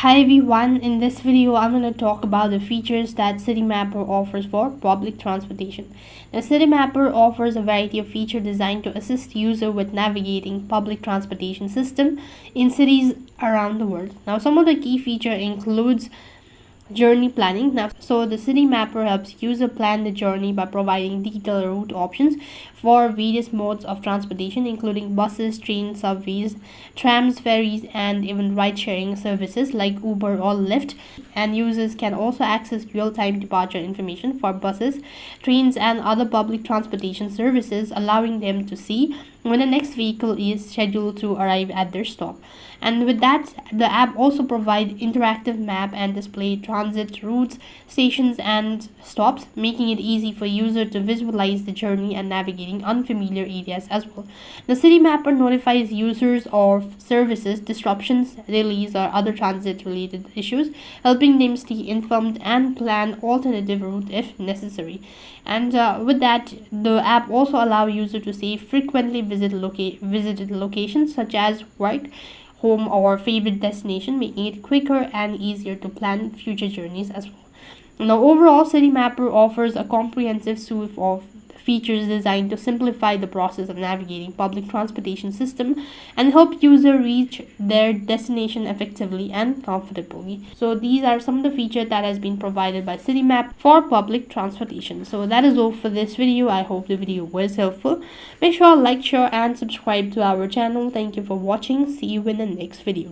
Hi everyone, in this video I'm going to talk about the features that Citymapper offers for public transportation. Now Citymapper offers a variety of features designed to assist user with navigating public transportation system in cities around the world. Now some of the key feature includes journey planning. Now, so the Citymapper helps user plan the journey by providing detailed route options for various modes of transportation, including buses, trains, subways, trams, ferries, and even ride-sharing services like Uber or Lyft. And users can also access real-time departure information for buses, trains, and other public transportation services, allowing them to see when the next vehicle is scheduled to arrive at their stop. And with that, the app also provides interactive map and display transit routes, stations, and stops, making it easy for user to visualize the journey and navigating unfamiliar areas as well. The Citymapper notifies users of services, disruptions, delays, or other transit-related issues, helping them stay informed and plan alternative route if necessary. And with that, the app also allows users to see frequently visited locations such as work, home, or favorite destination, making it quicker and easier to plan future journeys as well. Now, overall, Citymapper offers a comprehensive suite of features designed to simplify the process of navigating public transportation system and help user reach their destination effectively and comfortably. So these are some of the features that has been provided by Citymap for public transportation. So that is all for this video. I hope the video was helpful. Make sure to like, share, and subscribe to our channel. Thank you for watching. See you in the next video.